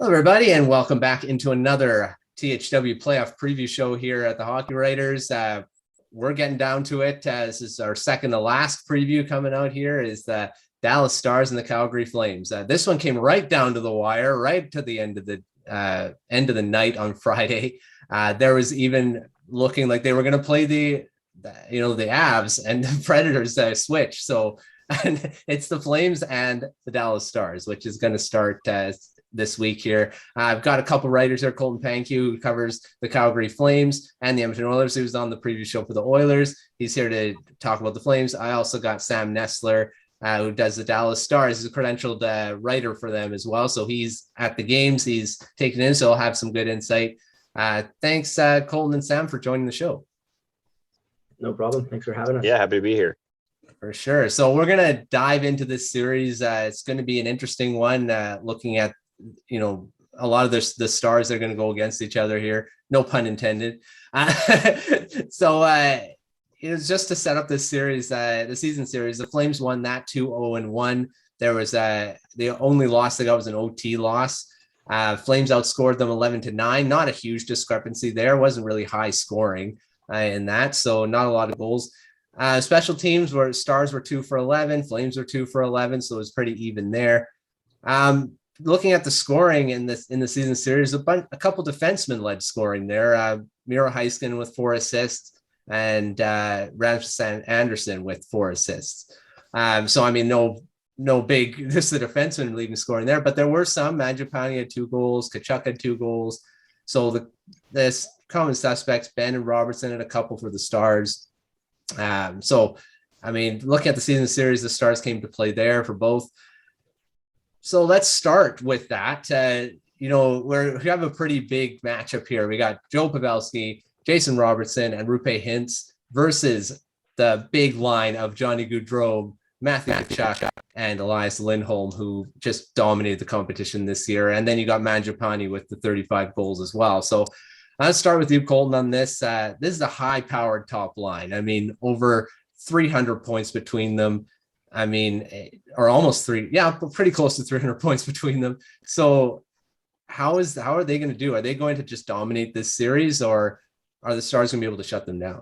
Hello, everybody, and welcome back into another THW playoff preview show here at the Hockey Writers. We're getting down to it. This is our second to last preview coming out here is the Dallas Stars and the Calgary Flames. This one came right down to the wire, right to the end of the night on Friday. There was even looking like they were going to play the Avs and the Predators switch. So and it's the Flames and the Dallas Stars, which is going to start this week here. I've got a couple writers here. Colton Pankiw, who covers the Calgary Flames and the Edmonton Oilers. He was on the previous show for the Oilers. He's here to talk about the Flames. I also got Sam Nestler, who does the Dallas Stars. He's a credentialed writer for them as well. So he's at the games. He's taken in, so I'll have some good insight. Thanks, Colton and Sam, for joining the show. No problem. Thanks for having us. Yeah, happy to be here. For sure. So we're going to dive into this series. It's going to be an interesting one, looking at a lot of the stars that are going to go against each other here. No pun intended. So it was just to set up this series, the season series. The Flames won that 2-0-1. There was the only loss they got was an OT loss. Flames outscored them 11-9. Not a huge discrepancy there. Wasn't really high scoring in that. So not a lot of goals. Special teams were Stars were 2 for 11. Flames were 2 for 11. So it was pretty even there. Looking at the scoring in the season series, a couple defensemen led scoring there. Miro Heiskanen with 4 assists and Rasmus Anderson with 4 assists. So I mean, no big. This is the defenseman leading scoring there, but there were some. Mangiapane had 2 goals. Tkachuk had 2 goals. So the common suspects, Ben and Robertson, had a couple for the Stars. So I mean, looking at the season series, the Stars came to play there for both. So let's start with that. We have a pretty big matchup here. We got Joe Pavelski, Jason Robertson, and Roope Hintz versus the big line of Johnny Gaudreau, Matthew Tkachuk, and Elias Lindholm, who just dominated the competition this year. And then you got Mangiapane with the 35 goals as well. So let's start with you, Colton, on this. This is a high-powered top line. I mean, over 300 points between them. I mean, or almost pretty close to 300 points between them. So how are they going to do? Are they going to just dominate this series, or are the Stars going to be able to shut them down?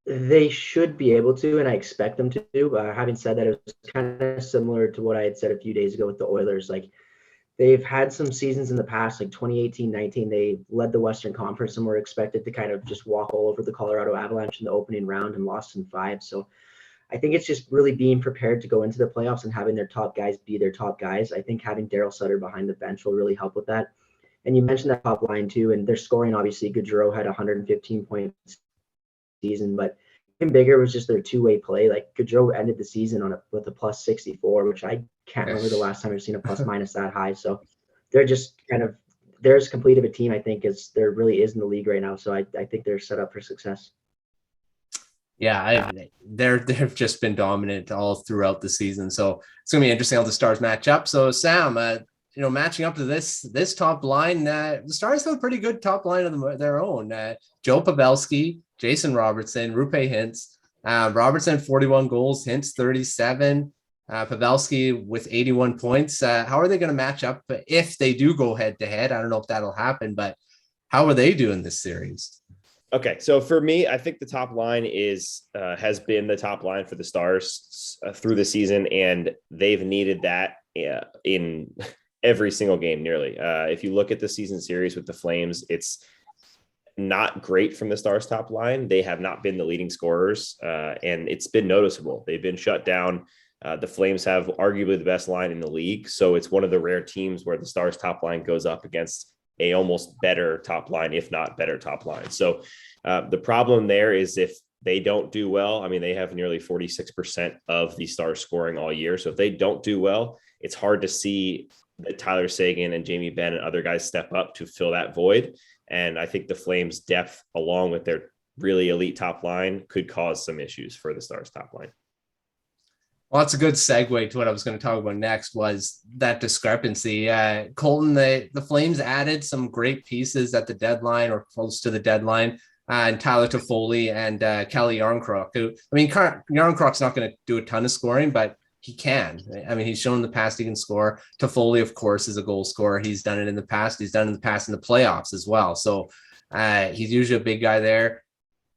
They should be able to, and I expect them to. Having said that, it was kind of similar to what I had said a few days ago with the Oilers. Like, they've had some seasons in the past, like 2018-19, they led the Western Conference and were expected to kind of just walk all over the Colorado Avalanche in the opening round and lost in 5. So I think it's just really being prepared to go into the playoffs and having their top guys be their top guys. I think having Darryl Sutter behind the bench will really help with that. And you mentioned that top line too, and their scoring, obviously, Gaudreau had 115 points season, but even bigger was just their two-way play. Like, Gaudreau ended the season with a plus 64, which I can't remember the last time I've seen a plus minus that high. So they're just they're as complete of a team, I think, as there really is in the league right now. So I think they're set up for success. Yeah, they've just been dominant all throughout the season. So it's going to be interesting how the Stars match up. So Sam, matching up to this top line, the Stars have a pretty good top line of their own. Joe Pavelski, Jason Robertson, Roope Hintz. Robertson 41 goals, Hintz 37. Pavelski with 81 points. How are they going to match up if they do go head to head? I don't know if that'll happen, but how are they doing this series? Okay, so for me, I think the top line has been the top line for the Stars through the season, and they've needed that in every single game nearly. If you look at the season series with the Flames, it's not great from the Stars top line. They have not been the leading scorers, and it's been noticeable. They've been shut down. The Flames have arguably the best line in the league, so it's one of the rare teams where the Stars top line goes up against a almost better top line, if not better top line. So the problem there is if they don't do well, I mean, they have nearly 46% of the Stars scoring all year. So if they don't do well, it's hard to see that Tyler Seguin and Jamie Benn and other guys step up to fill that void. And I think the Flames' depth, along with their really elite top line, could cause some issues for the Stars top line. Well, that's a good segue to what I was going to talk about next, was that discrepancy. Colton, the Flames added some great pieces at the deadline or close to the deadline, and Tyler Toffoli and Kelly Yarncroc. Yarncroc's not going to do a ton of scoring, but he can. I mean, he's shown in the past he can score. Toffoli, of course, is a goal scorer. He's done it in the past. He's done it in the past in the playoffs as well. So he's usually a big guy there.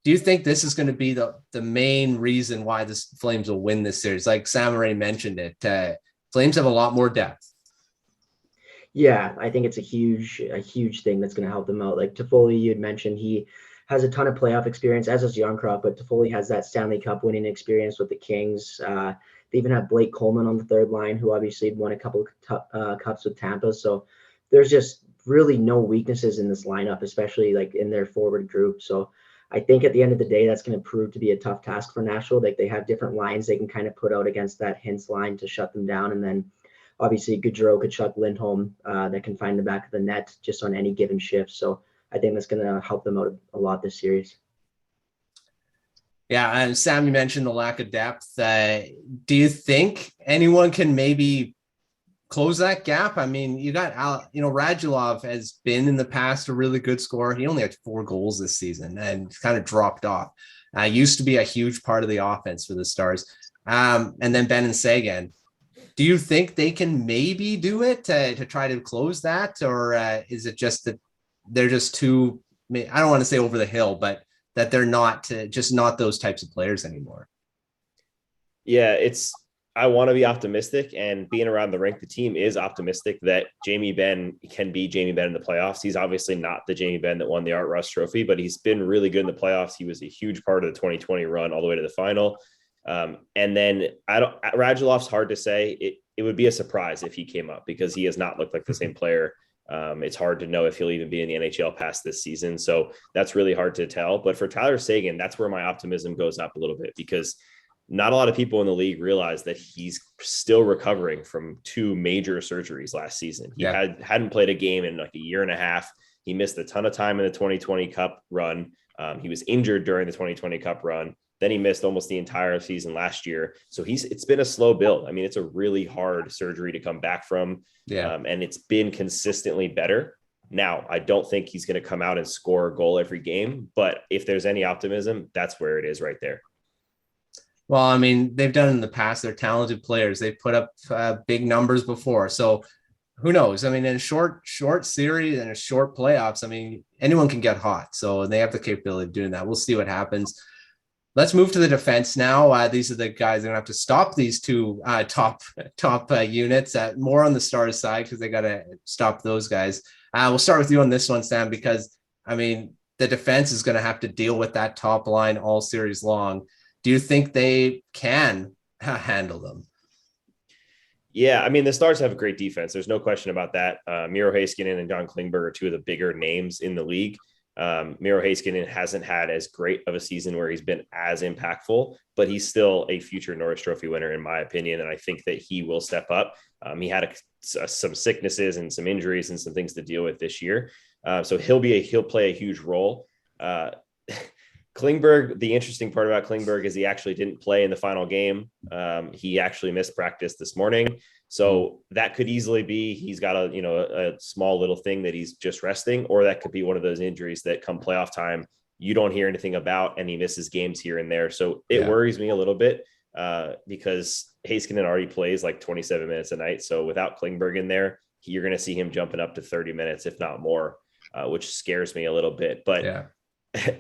Do you think this is going to be the main reason why the Flames will win this series? Like Sam already mentioned it, Flames have a lot more depth. Yeah, I think it's a huge thing that's going to help them out. Like Toffoli, you had mentioned, he has a ton of playoff experience, as does Youngcroft, but Toffoli has that Stanley Cup winning experience with the Kings. They even have Blake Coleman on the third line, who obviously won a couple of cups with Tampa. So there's just really no weaknesses in this lineup, especially like in their forward group. So I think at the end of the day, that's going to prove to be a tough task for Nashville. Like they have different lines they can kind of put out against that Hintz line to shut them down. And then obviously Gaudreau, Tkachuk, Lindholm that can find the back of the net just on any given shift. So I think that's going to help them out a lot this series. Yeah, and Sam, you mentioned the lack of depth. Do you think anyone can maybe close that gap? I mean, you got, Radulov has been in the past a really good scorer. He only had 4 goals this season and kind of dropped off. Used to be a huge part of the offense for the Stars. And then Ben and Sagan. Do you think they can maybe do it to try to close that? Or is it just that they're just too, I don't want to say over the hill, but that they're not just not those types of players anymore? Yeah, I want to be optimistic, and being around the rink, the team is optimistic that Jamie Benn can be Jamie Benn in the playoffs. He's obviously not the Jamie Benn that won the Art Ross Trophy, but he's been really good in the playoffs. He was a huge part of the 2020 run all the way to the final. And then Radulov's hard to say. It would be a surprise if he came up because he has not looked like the same player. It's hard to know if he'll even be in the NHL past this season. So that's really hard to tell. But for Tyler Seguin, that's where my optimism goes up a little bit, because not a lot of people in the league realize that he's still recovering from 2 major surgeries last season. He hadn't played a game in like a year and a half. He missed a ton of time in the 2020 Cup run. He was injured during the 2020 Cup run. Then he missed almost the entire season last year. So it's been a slow build. I mean, it's a really hard surgery to come back from. And it's been consistently better. Now, I don't think he's going to come out and score a goal every game, but if there's any optimism, that's where it is right there. Well, I mean, they've done it in the past. They're talented players. They've put up big numbers before. So who knows? I mean, in a short series and a short playoffs, I mean, anyone can get hot. So they have the capability of doing that. We'll see what happens. Let's move to the defense now. These are the guys that are going to have to stop these 2 top units. More on the Stars side because they got to stop those guys. We'll start with you on this one, Sam, because, I mean, the defense is going to have to deal with that top line all series long. Do you think they can handle them? Yeah, I mean, the Stars have a great defense. There's no question about that. Miro Heiskanen and John Klingberg are 2 of the bigger names in the league. Miro Heiskanen hasn't had as great of a season where he's been as impactful, but he's still a future Norris Trophy winner, in my opinion. And I think that he will step up. He had some sicknesses and some injuries and some things to deal with this year. So he'll play a huge role. Klingberg, the interesting part about Klingberg is he actually didn't play in the final game. He actually missed practice this morning. So that could easily be he's got a small little thing that he's just resting, or that could be one of those injuries that come playoff time you don't hear anything about and he misses games here and there. So it worries me a little bit because Heiskanen already plays like 27 minutes a night. So without Klingberg in there, you're going to see him jumping up to 30 minutes, if not more, which scares me a little bit. But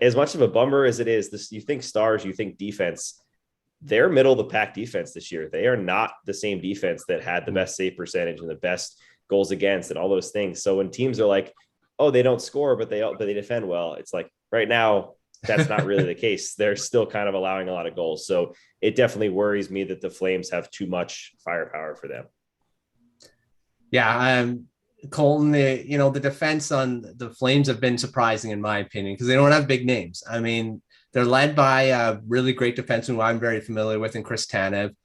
as much of a bummer as it is, you think Stars, you think defense, they're middle of the pack defense this year. They are not the same defense that had the best save percentage and the best goals against and all those things. So when teams are like, oh, they don't score, but they defend well, it's like right now, that's not really the case. They're still kind of allowing a lot of goals. So it definitely worries me that the Flames have too much firepower for them. Yeah. Colton, the defense on the Flames have been surprising in my opinion, because they don't have big names. I mean, they're led by a really great defenseman who I'm very familiar with in Chris Tanev.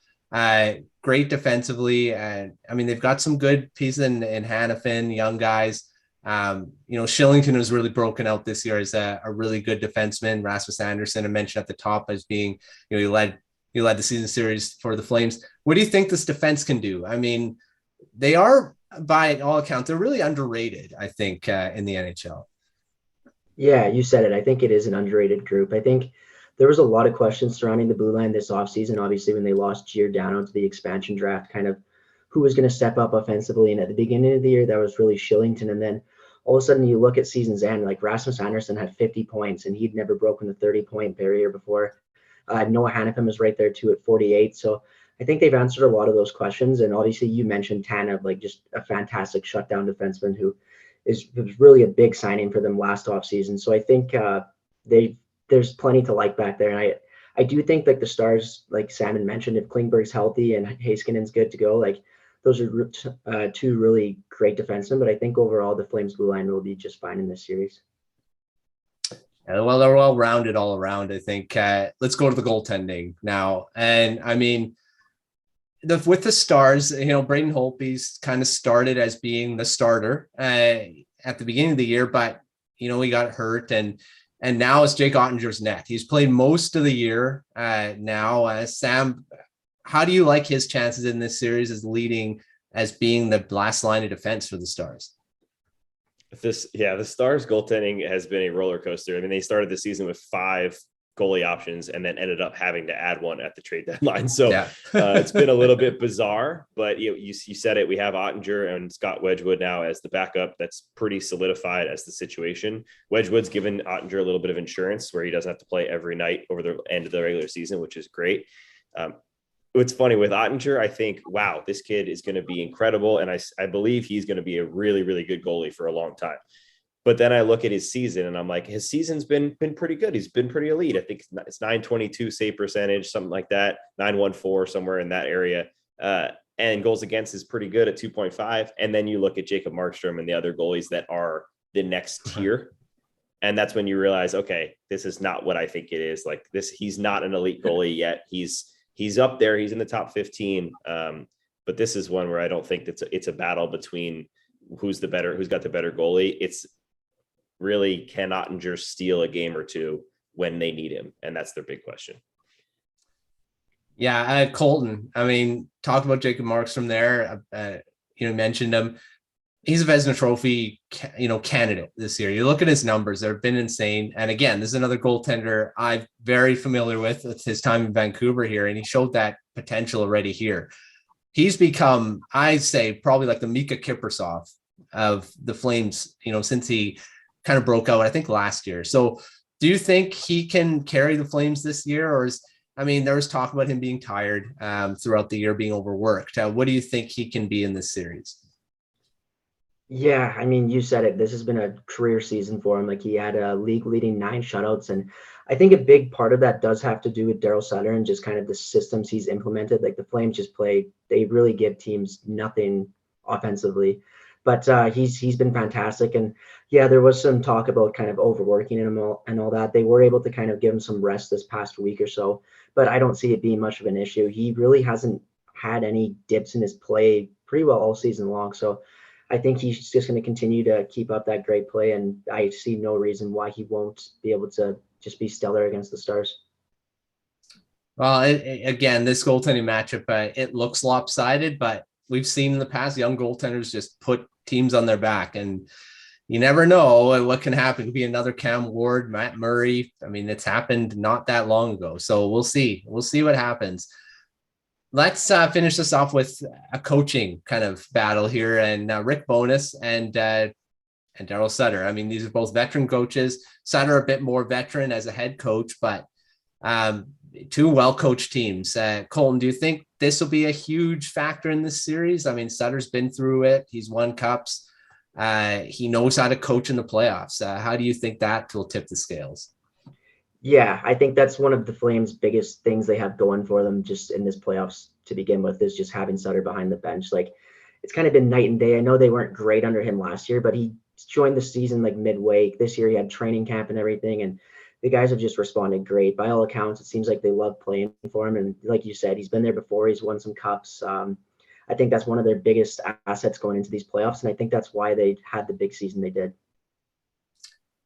Great defensively. And I mean, they've got some good pieces in Hanifin, young guys. Shillington has really broken out this year as a really good defenseman. Rasmus Anderson, I mentioned at the top as being, he led the season series for the Flames. What do you think this defense can do? I mean, they are, by all accounts, they're really underrated, I think, in the NHL. Yeah, you said it. I think it is an underrated group. I think there was a lot of questions surrounding the blue line this offseason. Obviously, when they lost Giordano to the expansion draft, kind of who was going to step up offensively. And at the beginning of the year, that was really Shillington. And then all of a sudden you look at season's end, like Rasmus Anderson had 50 points and he'd never broken the 30-point barrier before. Noah Hannafin was right there too at 48. So I think they've answered a lot of those questions. And obviously you mentioned Tanev, like just a fantastic shutdown defenseman who was really a big signing for them last offseason. So I think there's plenty to like back there. And I do think like the Stars, like Salmon mentioned, if Klingberg's healthy and Heiskanen's good to go, like those are two really great defensemen. But I think overall the Flames blue line will be just fine in this series. Well, they're well rounded all around, I think. Let's go to the goaltending now. And I mean, with the Stars, Braden Holtby's kind of started as being the starter at the beginning of the year, but he got hurt, and now it's Jake Oettinger's net. He's played most of the year now. Sam, how do you like his chances in this series as being the last line of defense for the Stars? The Stars goaltending has been a roller coaster. I mean, they started the season with 5 goalie options and then ended up having to add one at the trade deadline. So yeah. It's been a little bit bizarre, but you said it. We have Oettinger and Scott Wedgwood now as the backup. That's pretty solidified as the situation. Wedgwood's given Oettinger a little bit of insurance where he doesn't have to play every night over the end of the regular season, which is great. What's funny with Oettinger, I think, wow, this kid is going to be incredible. And I believe he's going to be a really, really good goalie for a long time. But then I look at his season and I'm like, his season's been pretty good. He's been pretty elite. I think it's 922 save percentage, something like that, 914, somewhere in that area. And goals against is pretty good at 2.5. And then you look at Jacob Markstrom and the other goalies that are the next tier. And that's when you realize, okay, this is not what I think it is. Like this, he's not an elite goalie yet. He's up there. He's in the top 15. But this is one where I don't think it's a battle between who's got the better goalie. It's really, can Oettinger steal a game or two when they need him? And that's their big question. Yeah, Colton. I mean, talk about Jacob Markstrom there. Mentioned him. He's a Vezina Trophy, candidate this year. You look at his numbers; they've been insane. And again, this is another goaltender I'm very familiar with his time in Vancouver here, and he showed that potential already here. He's become, I'd say, probably like the Mika Kiprusoff of the Flames. Since he kind of broke out, I think last year. So, do you think he can carry the Flames this year, or there was talk about him being tired throughout the year, being overworked. What do you think he can be in this series? Yeah, you said it. This has been a career season for him. Like he had a league-leading 9 shutouts, and I think a big part of that does have to do with Darryl Sutter and just kind of the systems he's implemented. Like the Flames they really give teams nothing offensively, but he's been fantastic. And yeah, there was some talk about kind of overworking him and all that. They were able to kind of give him some rest this past week or so, but I don't see it being much of an issue. He really hasn't had any dips in his play pretty well all season long. So I think he's just going to continue to keep up that great play, and I see no reason why he won't be able to just be stellar against the Stars. Well, again, this goaltending matchup, it looks lopsided, but we've seen in the past young goaltenders just put teams on their back, and you never know what can happen. It could be another Cam Ward, Matt Murray. It's happened not that long ago, so we'll see. We'll see what happens. Let's finish this off with a coaching kind of battle here, and Rick Bowness and Darryl Sutter. These are both veteran coaches. Sutter a bit more veteran as a head coach, but two well-coached teams. Colton, do you think this will be a huge factor in this series? Sutter's been through it. He's won cups. He knows how to coach in the playoffs. How do you think that will tip the scales? Yeah, I think that's one of the Flames' biggest things they have going for them just in this playoffs to begin with, is just having Sutter behind the bench. Like, it's kind of been night and day. I know they weren't great under him last year, but he joined the season like midway. This year he had training camp and everything, and the guys have just responded great. By all accounts, it seems like they love playing for him. And like you said, he's been there before. He's won some cups. I think that's one of their biggest assets going into these playoffs, and I think that's why they had the big season they did.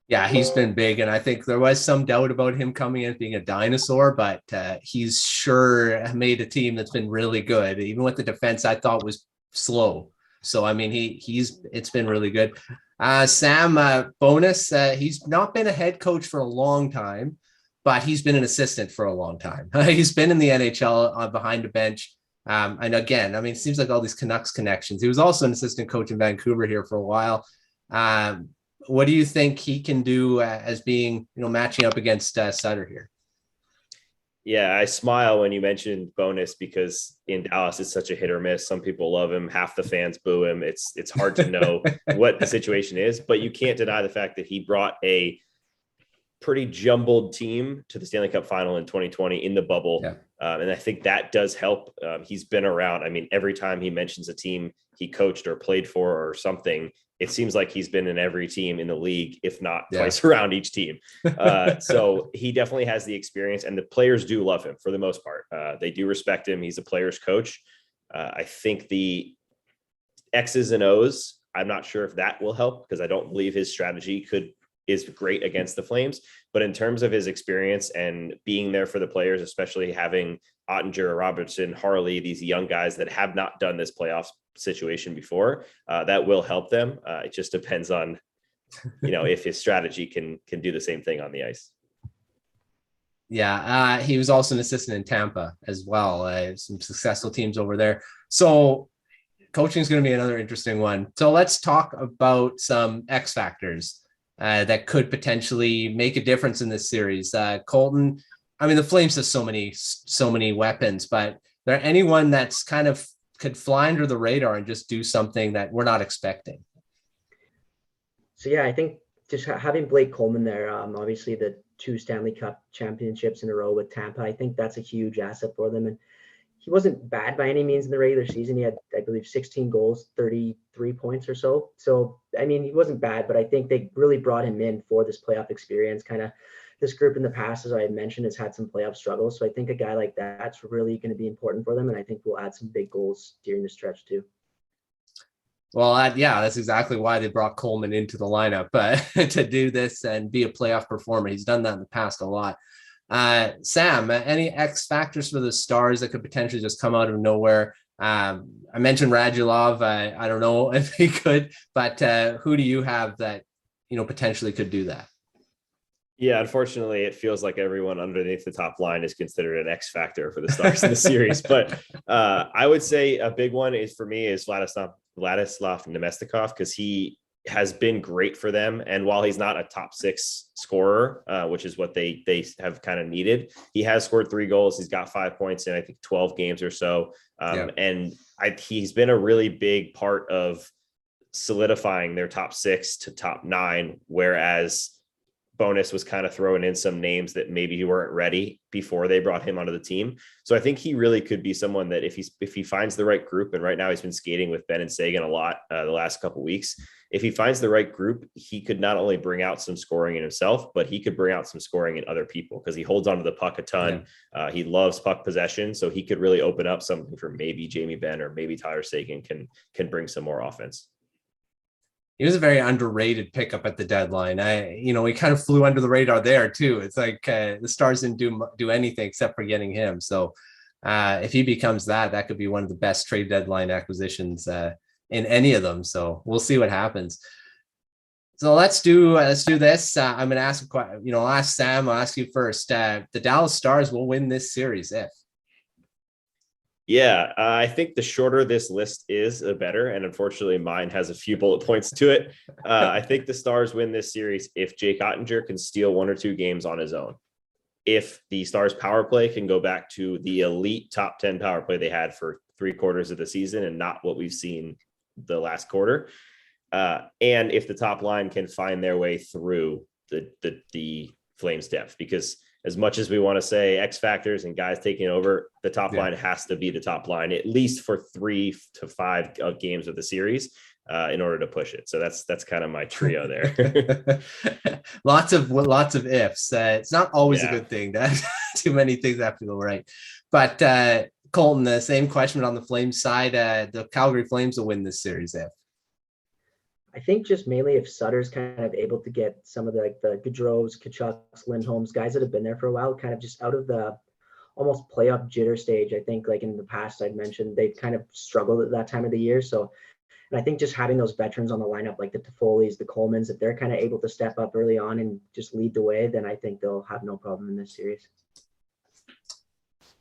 Yeah, he's been big, and I think there was some doubt about him coming in being a dinosaur, but he's sure made a team that's been really good. Even with the defense, I thought was slow. So it's been really good. Sam, Bowness, he's not been a head coach for a long time, but he's been an assistant for a long time. He's been in the NHL behind the bench. And again, I mean, it seems like all these Canucks connections. He was also an assistant coach in Vancouver here for a while. What do you think he can do as being, matching up against Sutter here? Yeah, I smile when you mentioned Bowness because in Dallas it's such a hit or miss. Some people love him, half the fans boo him. It's hard to know what the situation is, but you can't deny the fact that he brought a pretty jumbled team to the Stanley Cup final in 2020 in the bubble. Yeah. And I think that does help. He's been around. I mean, every time he mentions a team he coached or played for or something, it seems like he's been in every team in the league, if not twice around each team. So he definitely has the experience, and the players do love him for the most part. They do respect him. He's a player's coach. I think the X's and O's, I'm not sure if that will help because I don't believe his strategy is great against the Flames, but in terms of his experience and being there for the players, especially having Oettinger, Robertson, Harley, these young guys that have not done this playoff situation before, that will help them. It just depends on, if his strategy can do the same thing on the ice. Yeah, he was also an assistant in Tampa as well. Some successful teams over there. So coaching is going to be another interesting one. So let's talk about some X factors that could potentially make a difference in this series. Colton, I mean, the Flames have so many weapons, but there anyone that's kind of could fly under the radar and just do something that we're not expecting? So yeah, I think just having Blake Coleman there, obviously the 2 Stanley Cup championships in a row with Tampa, I think that's a huge asset for them. And he wasn't bad by any means in the regular season. He had, I believe, 16 goals, 33 points or so. So, I mean, he wasn't bad, but I think they really brought him in for this playoff experience. Kind of this group in the past, as I had mentioned, has had some playoff struggles. So I think a guy like that's really going to be important for them. And I think we'll add some big goals during the stretch too. Well, that's exactly why they brought Coleman into the lineup to do this and be a playoff performer. He's done that in the past a lot. Sam, any X factors for the Stars that could potentially just come out of nowhere? I mentioned Radulov. I don't know if he could, but who do you have that, potentially could do that? Yeah, unfortunately, it feels like everyone underneath the top line is considered an X factor for the Stars in the series. But I would say a big one is Vladislav Nemestikov, because he has been great for them. And while he's not a top 6 scorer, which is what they have kind of needed, he has scored 3 goals. He's got 5 points in, I think, 12 games or so. And he's been a really big part of solidifying their top 6 to top 9, whereas Bowness was kind of throwing in some names that maybe he weren't ready before they brought him onto the team. So I think he really could be someone that if he finds the right group, and right now he's been skating with Ben and Sagan a lot the last couple of weeks. If he finds the right group, he could not only bring out some scoring in himself, but he could bring out some scoring in other people because he holds onto the puck a ton. Yeah. He loves puck possession. So he could really open up something for maybe Jamie Benn or maybe Tyler Sagan can bring some more offense. He was a very underrated pickup at the deadline. He kind of flew under the radar there too. It's like the Stars didn't do anything except for getting him. So if he becomes that could be one of the best trade deadline acquisitions in any of them. So we'll see what happens. So let's do this. I'm going to ask I'll ask Sam. I'll ask you first. The Dallas Stars will win this series if. Yeah, I think the shorter this list is, the better. And unfortunately, mine has a few bullet points to it. I think the Stars win this series if Jake Oettinger can steal 1 or 2 games on his own. If the Stars power play can go back to the elite top 10 power play they had for 3/4 of the season and not what we've seen the last quarter. And if the top line can find their way through the Flames depth, because as much as we want to say X factors and guys taking over, the top line has to be the top line, at least for 3 to 5 games of the series in order to push it. So that's kind of my trio there. lots of ifs. It's not always a good thing that too many things have to go right. But Colton, the same question on the Flames side. The Calgary Flames will win this series if. I think just mainly if Sutter's kind of able to get some of the Gaudreaus, Tkachuks, Lindholms, guys that have been there for a while, kind of just out of the almost playoff jitter stage. I think like in the past I'd mentioned they've kind of struggled at that time of the year. So And I think just having those veterans on the lineup, like the Toffoli's, the Colemans, if they're kind of able to step up early on and just lead the way, then I think they'll have no problem in this series.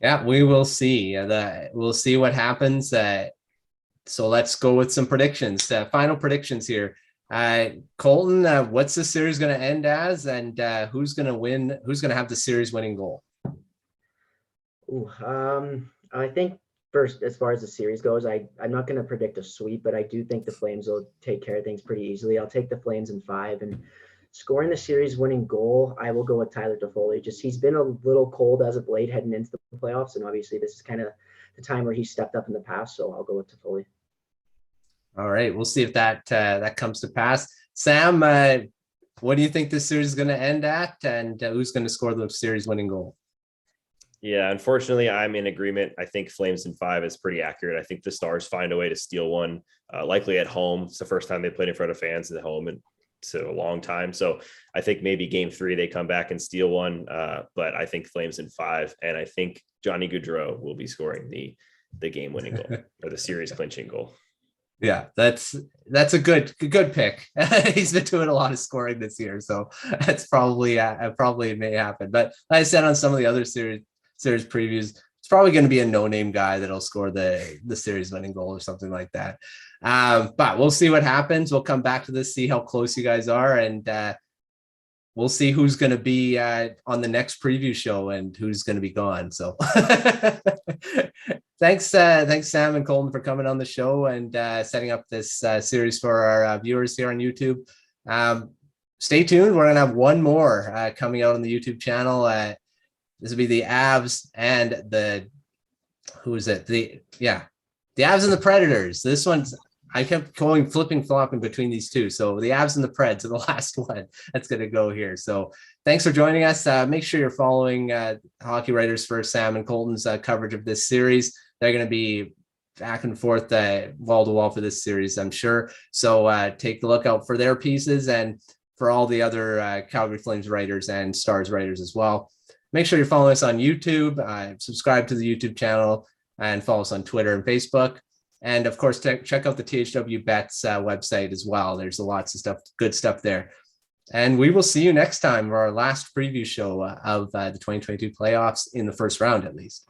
Yeah, we will see. We'll see what happens. So let's go with some predictions. Final predictions here. Colton, what's the series going to end as, and who's going to win? Who's going to have the series winning goal? Ooh, I think first, as far as the series goes, I'm not going to predict a sweep, but I do think the Flames will take care of things pretty easily. I'll take the Flames in 5, and scoring the series winning goal, I will go with Tyler Toffoli. Just he's been a little cold as of late heading into the playoffs, and obviously this is kind of the time where he stepped up in the past, so I'll go with Toffoli. All right, we'll see if that comes to pass. Sam, what do you think this series is going to end at, and who's going to score the series winning goal? Yeah, unfortunately, I'm in agreement. I think Flames in 5 is pretty accurate. I think the Stars find a way to steal one, likely at home. It's the first time they played in front of fans at home in a long time. So I think maybe game 3 they come back and steal one. But I think Flames in 5, and I think Johnny Gaudreau will be scoring the game winning goal or the series clinching goal. Yeah, that's a good pick. He's been doing a lot of scoring this year, so that's probably may happen. But like I said on some of the other series previews, it's probably going to be a no-name guy that'll score the series winning goal or something like that. But we'll see what happens. We'll come back to this, see how close you guys are, and we'll see who's going to be on the next preview show and who's going to be gone. So thanks Sam and Colton for coming on the show and setting up this series for our viewers here on YouTube. Stay tuned. We're going to have one more coming out on the YouTube channel. This will be the Avs and the Avs and the Predators. This one's, I kept flopping between these two. So the Avs and the Preds are the last one that's going to go here. So thanks for joining us. Make sure you're following Hockey Writers for Sam and Colton's coverage of this series. They're going to be back and forth wall to wall for this series, I'm sure. So take a look out for their pieces and for all the other Calgary Flames writers and Stars writers as well. Make sure you're following us on YouTube, subscribe to the YouTube channel, and follow us on Twitter and Facebook. And of course, check out the THW Bets website as well. There's lots of stuff, good stuff there. And we will see you next time for our last preview show of the 2022 playoffs in the first round, at least.